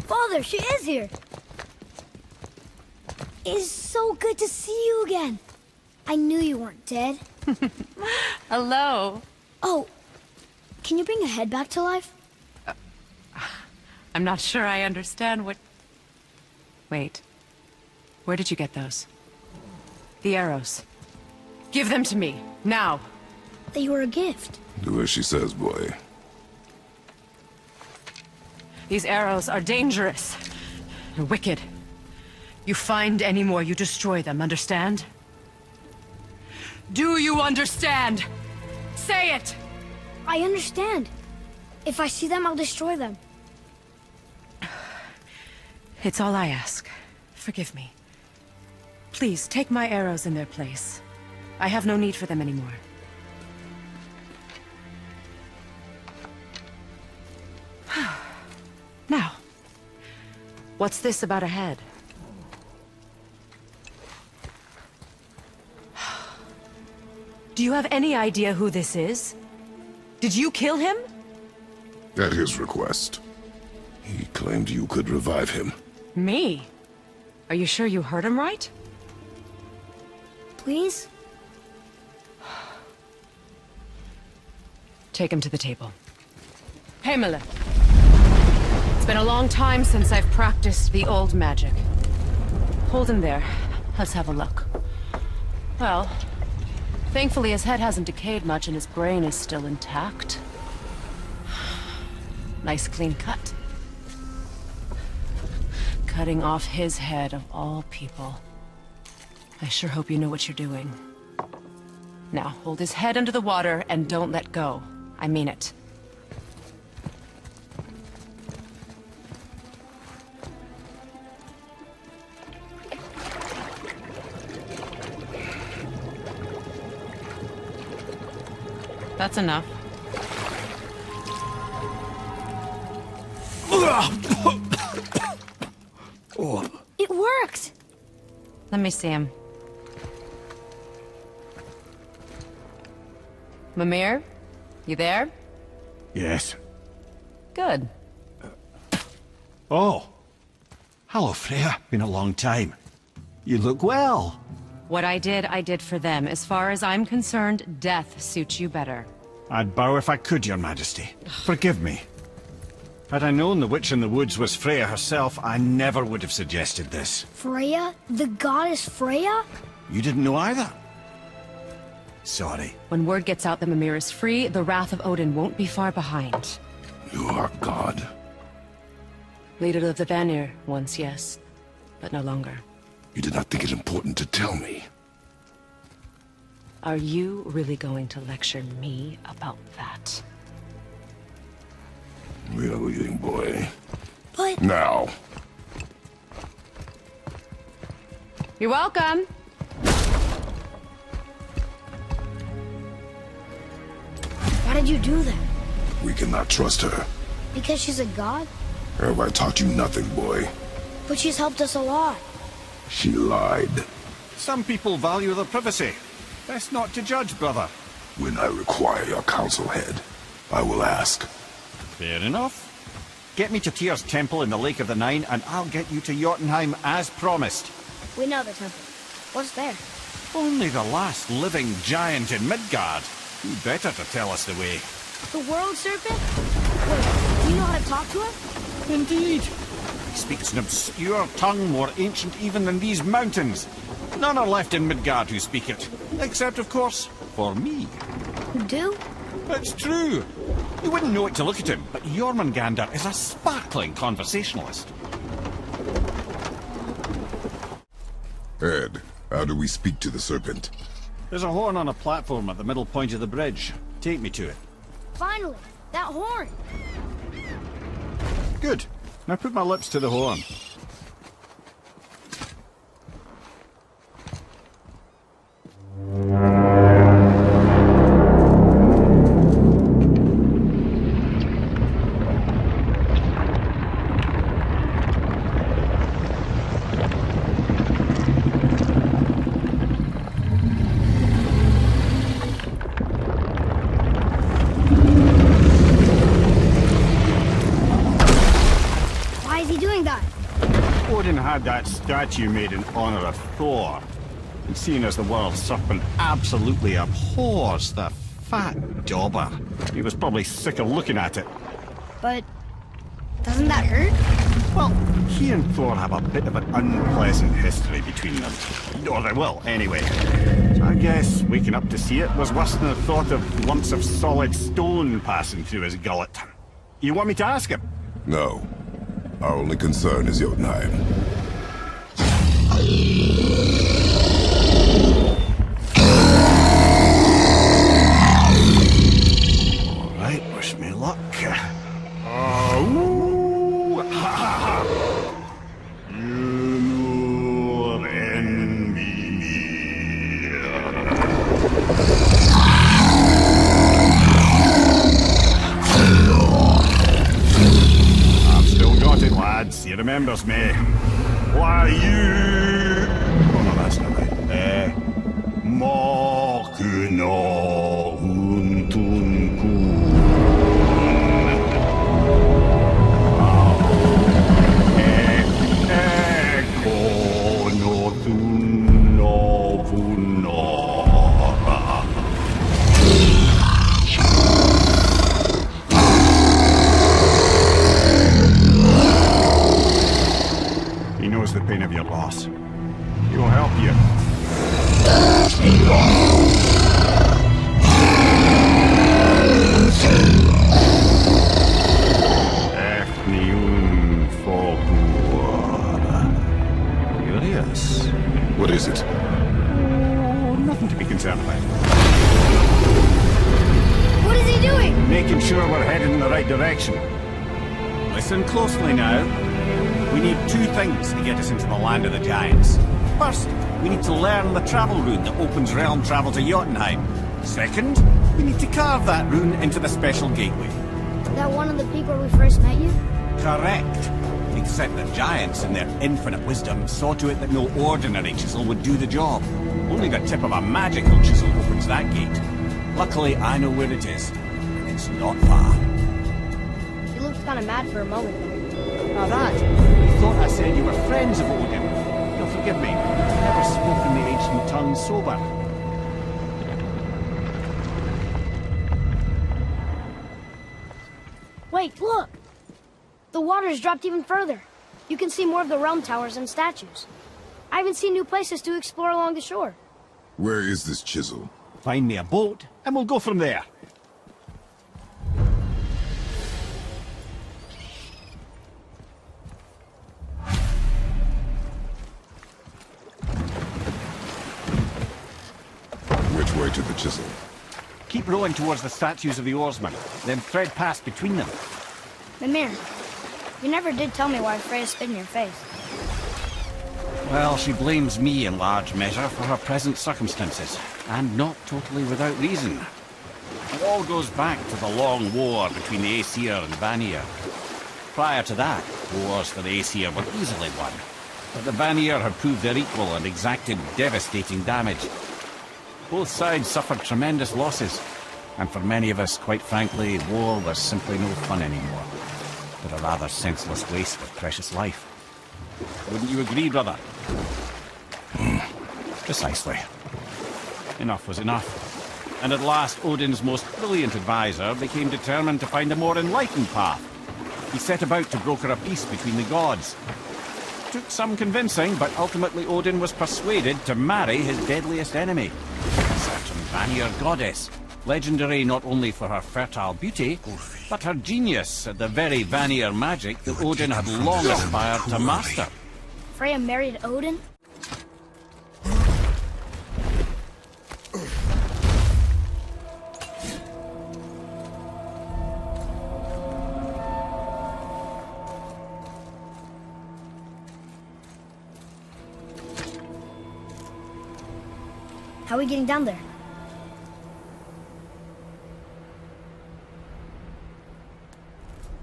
Father, she is here. It is so good to see you again. I knew you weren't dead. Hello. Oh, can you bring a head back to life? I'm not sure I understand what... Wait. Where did you get those? The arrows. Give them to me, now. They were a gift. Do as she says, boy. These arrows are dangerous. And wicked. You find any more, you destroy them, understand? Do you understand? Say it! I understand. If I see them, I'll destroy them. It's all I ask. Forgive me. Please, take my arrows in their place. I have no need for them anymore. Now, what's this about a head? Do you have any idea who this is? Did you kill him? At his request. He claimed you could revive him. Me? Are you sure you heard him right? Please? Take him to the table. Pamela. It's been a long time since I've practiced the old magic. Hold him there. Let's have a look. Well, thankfully his head hasn't decayed much and his brain is still intact. Nice clean cut. Cutting off his head of all people. I sure hope you know what you're doing. Now, hold his head under the water and don't let go. I mean it. That's enough. It worked! Let me see him. Mimir? You there? Yes. Good. Oh. Hello, Freya. Been a long time. You look well. What I did for them. As far as I'm concerned, death suits you better. I'd bow if I could, Your Majesty. Forgive me. Had I known the witch in the woods was Freya herself, I never would have suggested this. Freya? The goddess Freya? You didn't know either? Sorry. When word gets out that Mimir is free, the wrath of Odin won't be far behind. You are God. Leader of the Vanir, once yes, but no longer. You did not think it important to tell me. Are you really going to lecture me about that? We are leaving, boy. But... Now. You're welcome! Why did you do that? We cannot trust her. Because she's a god? Have I taught you nothing, boy? But she's helped us a lot. She lied. Some people value their privacy. Best not to judge, brother. When I require your council head, I will ask. Fair enough. Get me to Tyr's temple in the Lake of the Nine, and I'll get you to Jotunheim as promised. We know the temple. What's there? Only the last living giant in Midgard. Who better to tell us the way? The world serpent? Wait, do you know how to talk to her? Indeed. He speaks an obscure tongue more ancient even than these mountains. None are left in Midgard who speak it. Except, of course, for me. You do? It's true. You wouldn't know it to look at him, but Jormungandr is a sparkling conversationalist. Ed, how do we speak to the serpent? There's a horn on a platform at the middle point of the bridge. Take me to it. Finally! That horn! Good. Now put my lips to the horn. had that statue made in honor of Thor. And seeing as the world serpent absolutely abhors the fat dauber, he was probably sick of looking at it. But doesn't that hurt? Well, he and Thor have a bit of an unpleasant history between them. Or they will, anyway. So I guess waking up to see it was worse than the thought of lumps of solid stone passing through his gullet. You want me to ask him? No. Our only concern is Jotunheim. Alright, wish me luck. Ooh, ha ha ha! You nur envy me. I've still got it, lads. He remembers me. Why you? Oh no, that's not right. Mokuno Huntunku. He knows the pain of your loss. He will help you. Curious. What is it? Oh, nothing to be concerned about. What is he doing? Making sure we're headed in the right direction. Listen closely now. We need two things to get us into the land of the giants. First, we need to learn the travel rune that opens realm travel to Jotunheim. Second, we need to carve that rune into the special gateway. That one of the people we first met you? Correct. Except the giants, in their infinite wisdom, saw to it that no ordinary chisel would do the job. Only the tip of a magical chisel opens that gate. Luckily, I know where it is. And it's not far. You looked kind of mad for a moment there. Now that, you thought I said you were friends of Odin. You'll forgive me. I've never spoken the ancient tongue sober. Wait, look! The water's dropped even further. You can see more of the realm towers and statues. I even see new places to explore along the shore. Where is this chisel? Find me a boat, and we'll go from there. Which way to the chisel? Keep rowing towards the statues of the oarsmen, then thread past between them. Mimir, you never did tell me why Freya spit in your face. Well, she blames me in large measure for her present circumstances, and not totally without reason. It all goes back to the long war between the Aesir and Vanir. Prior to that, wars for the Aesir were easily won, but the Vanir had proved their equal and exacted devastating damage. Both sides suffered tremendous losses, and for many of us, quite frankly, war was simply no fun anymore, but a rather senseless waste of precious life. Wouldn't you agree, brother? Precisely. Enough was enough. And at last, Odin's most brilliant advisor became determined to find a more enlightened path. He set about to broker a peace between the gods. Took some convincing, but ultimately Odin was persuaded to marry his deadliest enemy, a certain Vanir goddess, legendary not only for her fertile beauty, but her genius at the very Vanir magic that Odin had long aspired to master. Freya married Odin? How are we getting down there?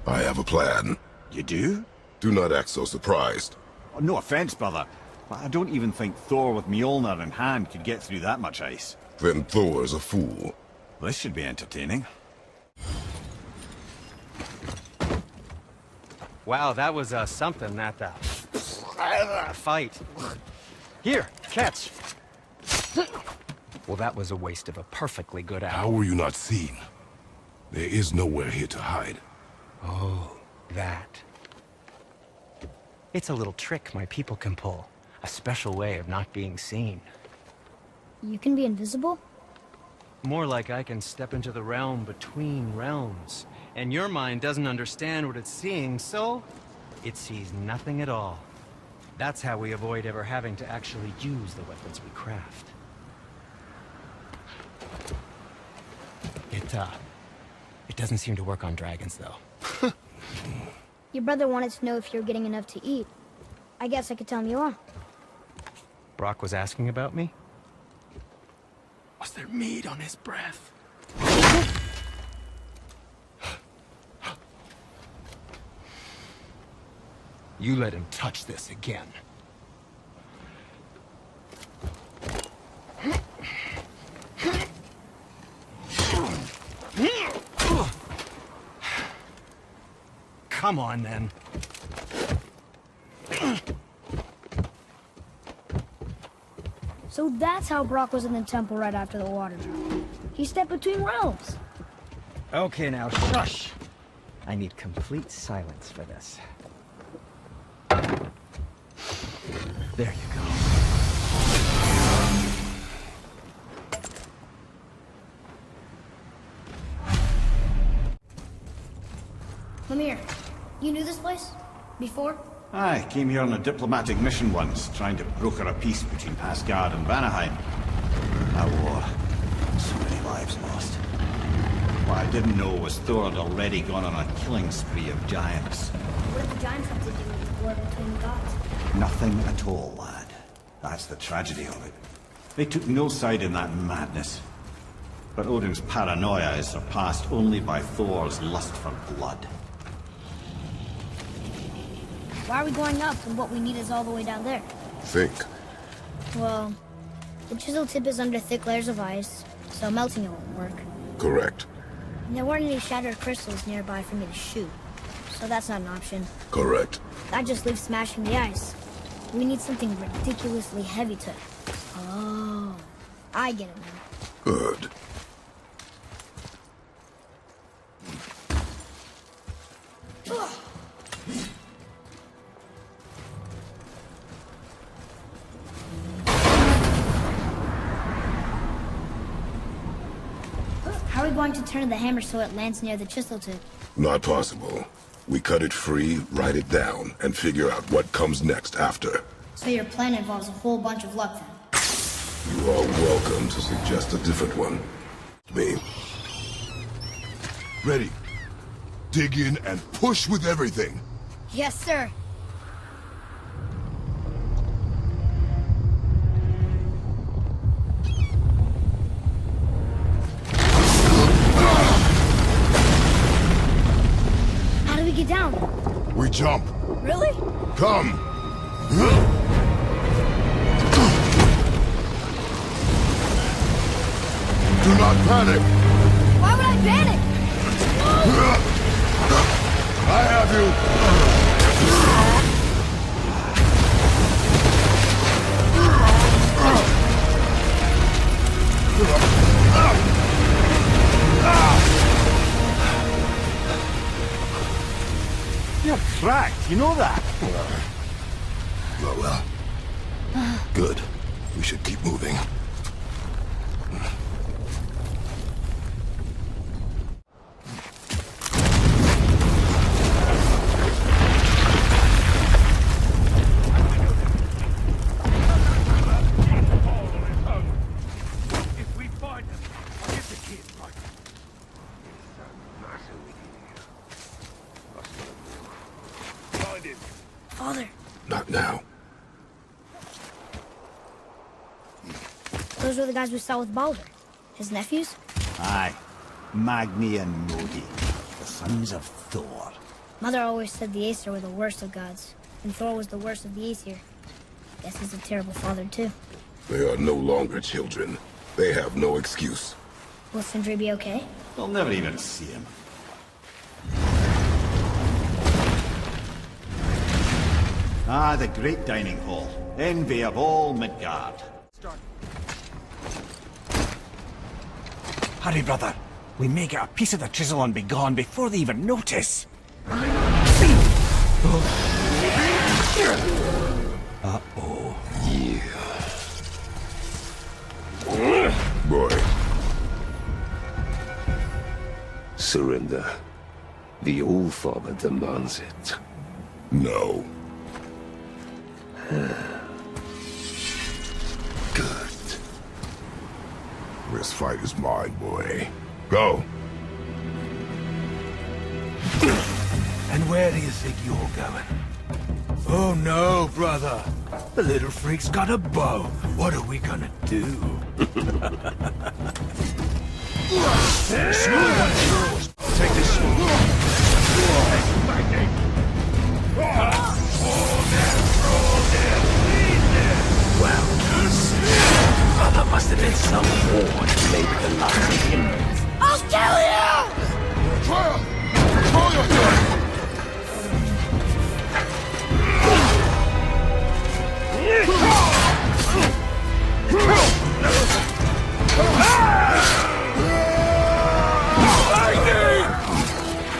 I have a plan. You do? Do not act so surprised. Oh, no offense, brother, but I don't even think Thor with Mjolnir in hand could get through that much ice. Then Thor's a fool. This should be entertaining. Wow, that was something, that Fight. Here, catch. Well, that was a waste of a perfectly good hour. How were you not seen? There is nowhere here to hide. Oh, that. It's a little trick my people can pull. A special way of not being seen. You can be invisible? More like I can step into the realm between realms. And your mind doesn't understand what it's seeing, so it sees nothing at all. That's how we avoid ever having to actually use the weapons we craft. It doesn't seem to work on dragons, though. Your brother wanted to know if you're getting enough to eat. I guess I could tell him you are. Brock was asking about me? Was there meat on his breath? You let him touch this again. Come on, then. So that's how Brock was in the temple right after the water drop. He stepped between realms. Okay, now shush. I need complete silence for this. There you go. Mimir, you knew this place? Before? I came here on a diplomatic mission once, trying to broker a peace between Asgard and Vanaheim. A war. So many lives lost. What I didn't know was Thor had already gone on a killing spree of giants. What did the giants have to do with the war between the gods? Nothing at all, lad. That's the tragedy of it. They took no side in that madness. But Odin's paranoia is surpassed only by Thor's lust for blood. Why are we going up when what we need is all the way down there? Think. Well, the chisel tip is under thick layers of ice, so melting it won't work. Correct. And there weren't any shattered crystals nearby for me to shoot, so that's not an option. Correct. That just leaves smashing the ice. We need something ridiculously heavy to... Oh, I get it now. Good. How are we going to turn the hammer so it lands near the chisel tip? Not possible. We cut it free, write it down, and figure out what comes next after. So your plan involves a whole bunch of luck then? You are welcome to suggest a different one. Me. Ready. Dig in and push with everything. Yes, sir. How do we get down? We jump. Really? Come. Do not panic. Why would I panic? I have you. You're cracked, you know that? Well. Good. We should keep moving. Father, Not now. those were the guys we saw with Baldur. His nephews? Aye. Magni and Modi, the sons of Thor. Mother always said the Aesir were the worst of gods, and Thor was the worst of the Aesir. Guess he's a terrible father, too. They are no longer children. They have no excuse. Will Sindri be okay? They'll never even see him. Ah, the great dining hall. Envy of all Midgard. Hurry, brother. We may get a piece of the chisel and be gone before they even notice. Uh-oh. Yeah. Boy. Surrender. The All-Father demands it. No. Good. This fight is mine, boy. Go. And where do you think you're going? Oh no, brother. The little freak's got a bow. What are we gonna do? Small one's yours. I'll take this small. Well, brother must have been some war that made the last of him. I'll kill you! Trial! Control yourself!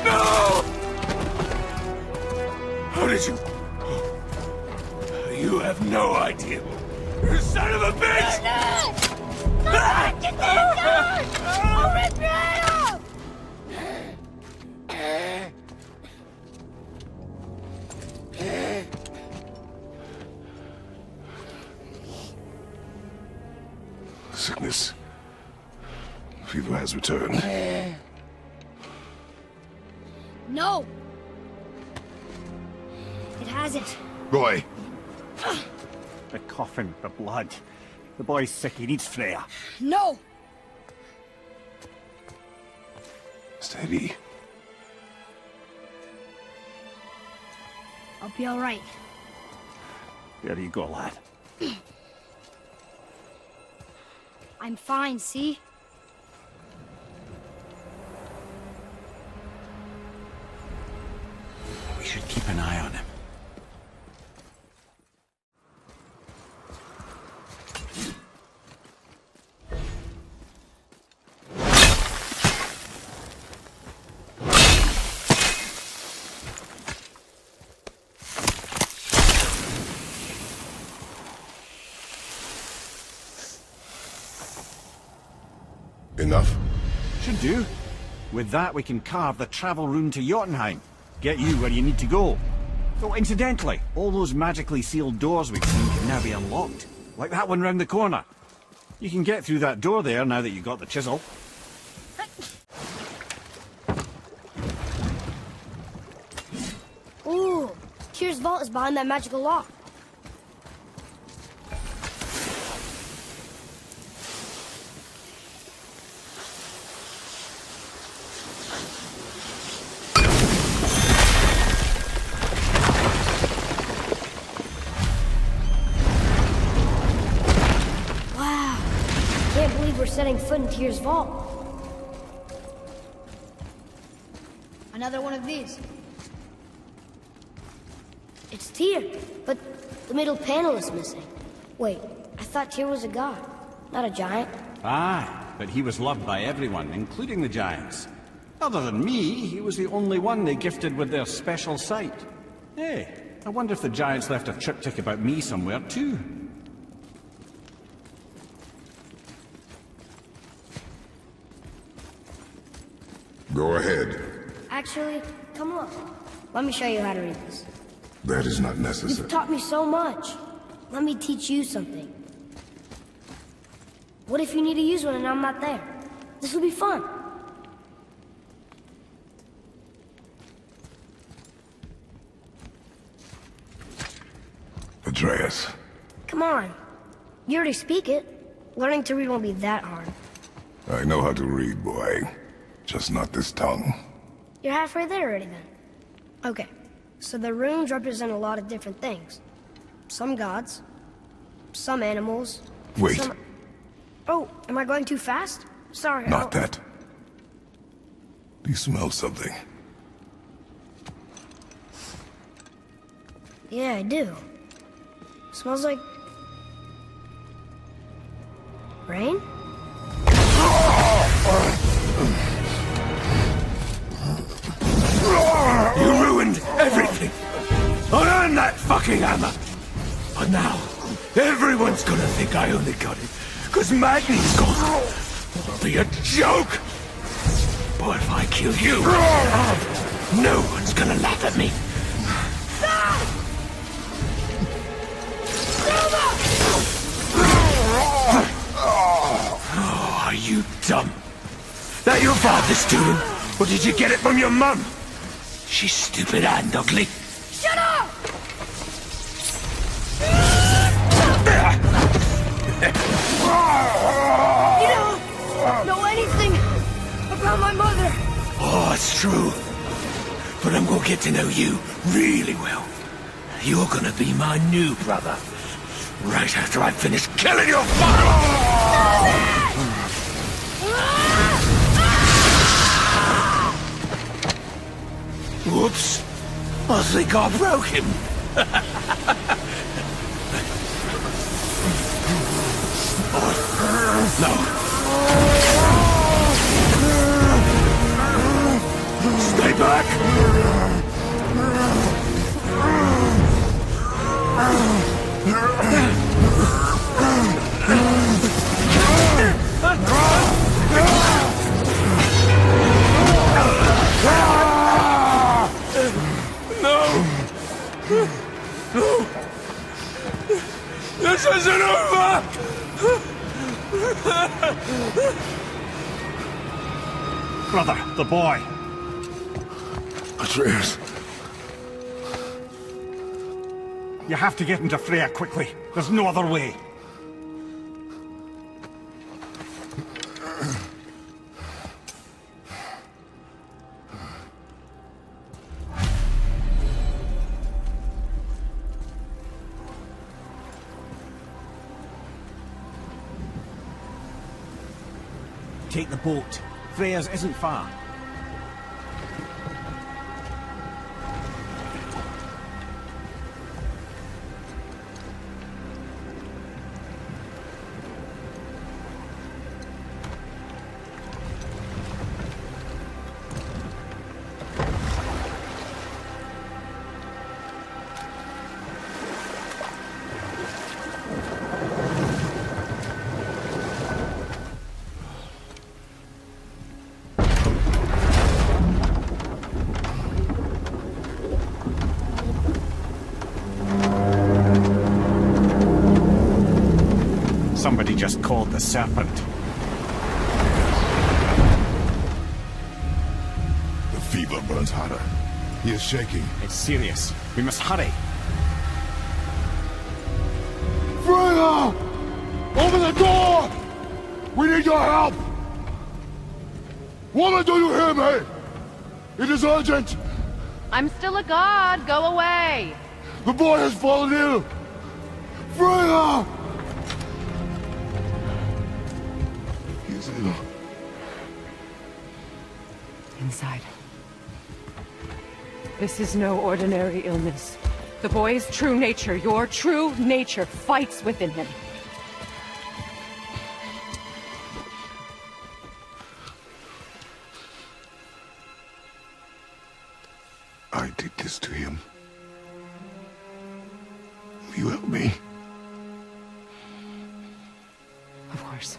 No! How did you... You have no idea. You son of a bitch! No! Get that gun! I'll rip your head off! Sickness. Fever has returned. No! It hasn't. Boy. The coughing, the blood. The boy's sick, he needs Freya. No! Steady. I'll be alright. There you go, lad. I'm fine, see? We should keep an eye on him. Enough? Should do. With that, we can carve the travel rune to Jotunheim. Get you where you need to go. Oh, incidentally, all those magically sealed doors we've seen can now be unlocked. Like that one round the corner. You can get through that door there now that you've got the chisel. Ooh, Tyr's vault is behind that magical lock. Wow, can't believe we're setting foot in Tyr's vault. Another one of these. It's Tyr, but the middle panel is missing. Wait, I thought Tyr was a god, not a giant. Aye, but he was loved by everyone, including the giants. Other than me, he was the only one they gifted with their special sight. Hey, I wonder if the giants left a triptych about me somewhere too. Go ahead. Actually, come on. Let me show you how to read this. That is not necessary. You've taught me so much. Let me teach you something. What if you need to use one and I'm not there? This will be fun. Atreus. Come on. You already speak it. Learning to read won't be that hard. I know how to read, boy. Just not this tongue. You're halfway there already then. Okay, so the runes represent a lot of different things. Some gods, some animals. Wait. Some... Oh, am I going too fast? Sorry. Not that. Do you smell something? Yeah, I do. Smells like... rain? You ruined everything! I earned that fucking hammer! But now, everyone's gonna think I only got it because Magni's gone. It'll be a joke! But if I kill you, no one's gonna laugh at me. Oh, are you dumb? That your father's doing? Or did you get it from your mum? She's stupid and ugly. Shut up! You don't know anything about my mother. Oh, it's true. But I'm gonna get to know you really well. You're gonna be my new brother. Right after I finish killing your father! Whoops. I think I broke him. No. Stay back. No! This isn't over! Brother, the boy. Atreus. You have to get into Freya quickly. There's no other way. Take the boat. Freya's isn't far. Somebody just called the Serpent. The fever burns hotter. He is shaking. It's serious. We must hurry. Freya! Open the door! We need your help! Woman, do you hear me? It is urgent! I'm still a god. Go away. The boy has fallen ill! Freya! He is ill. Inside. This is no ordinary illness. The boy's true nature, your true nature, fights within him. I did this to him. Will you help me? Of course.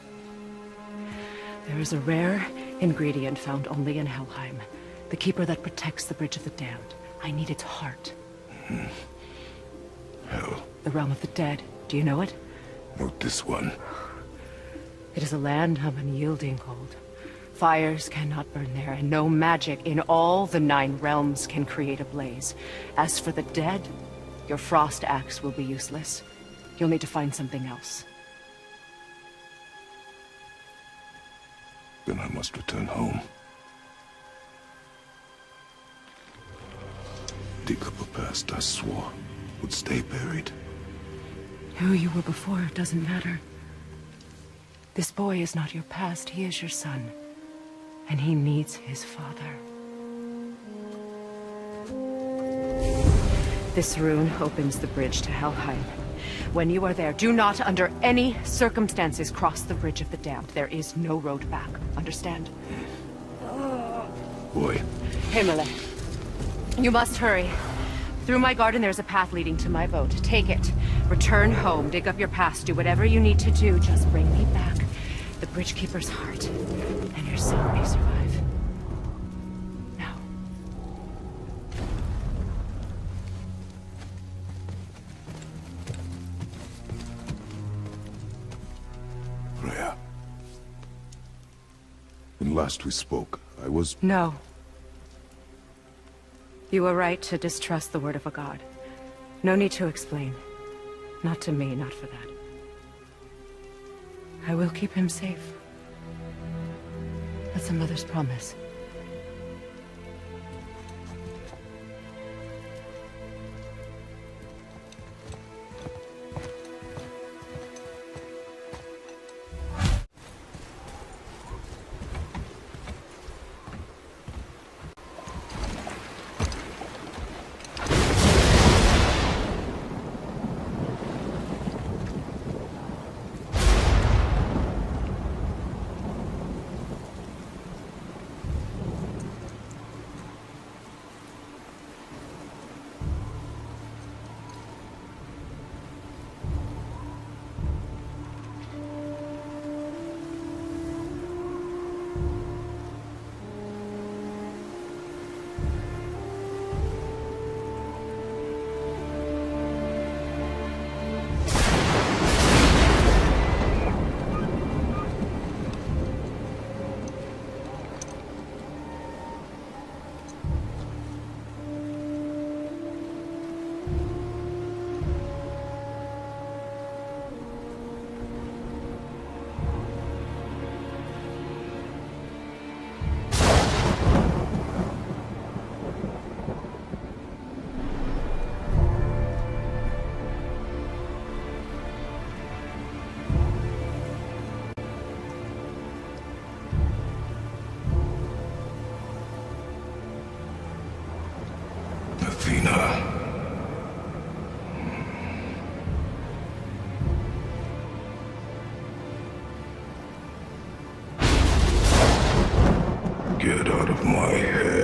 There is a rare ingredient found only in Helheim. The keeper that protects the Bridge of the Damned. I need its heart. Hell. The realm of the dead. Do you know it? Not this one. It is a land of unyielding cold. Fires cannot burn there, and no magic in all the 9 realms can create a blaze. As for the dead, your frost axe will be useless. You'll need to find something else. Then I must return home. Dig up a past I swore would stay buried. Who you were before doesn't matter. This boy is not your past, he is your son. And he needs his father. This rune opens the bridge to Helheim. When you are there, do not under any circumstances cross the Bridge of the Damned. There is no road back. Understand? Boy. Himmele, you must hurry. Through my garden there's a path leading to my boat. Take it. Return home, dig up your past, do whatever you need to do. Just bring me back the Bridgekeeper's heart, and your son may survive. Now. Freya. When last we spoke, I was... No. You were right to distrust the word of a god. No need to explain. Not to me, not for that. I will keep him safe. That's a mother's promise. Athena. Get out of my head.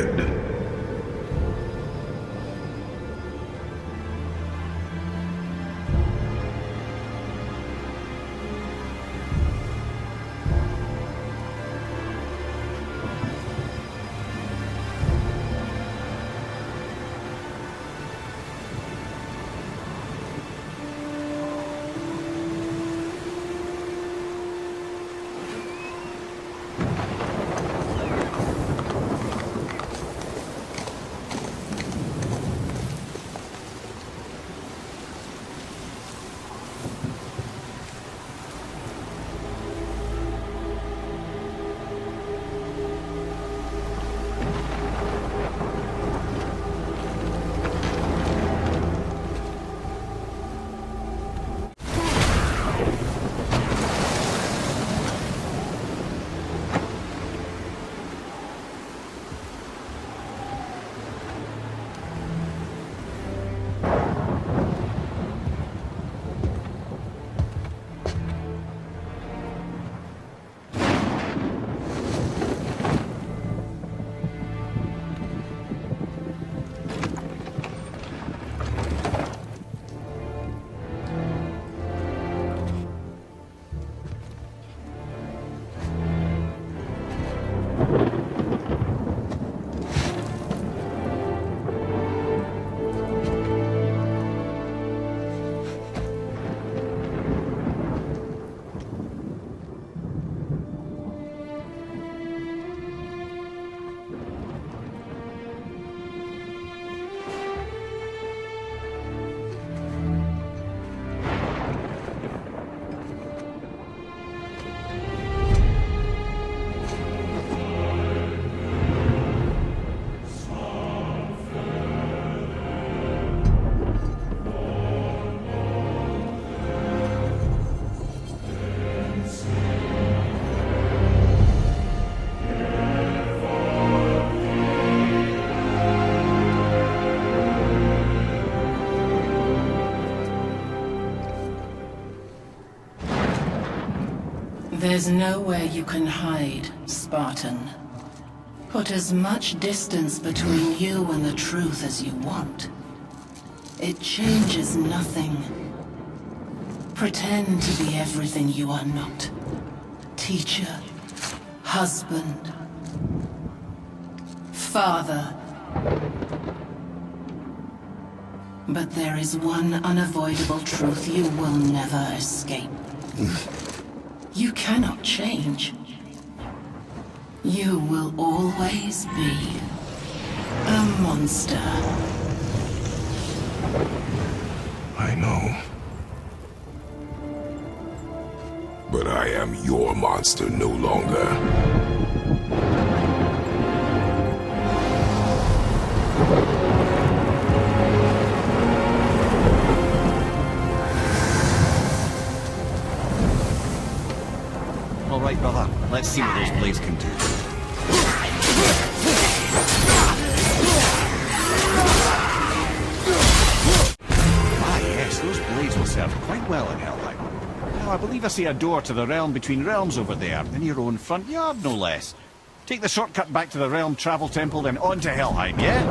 There's nowhere you can hide, Spartan. Put as much distance between you and the truth as you want. It changes nothing. Pretend to be everything you are not. Teacher, husband, father. But there is one unavoidable truth you will never escape. You cannot change. You will always be a monster. I know. But I am your monster no longer. All right, brother. Let's see what those blades can do. Ah, yes, those blades will serve quite well in Helheim. Now, I believe I see a door to the realm between realms over there, in your own front yard, no less. Take the shortcut back to the realm travel temple, then on to Helheim, yeah?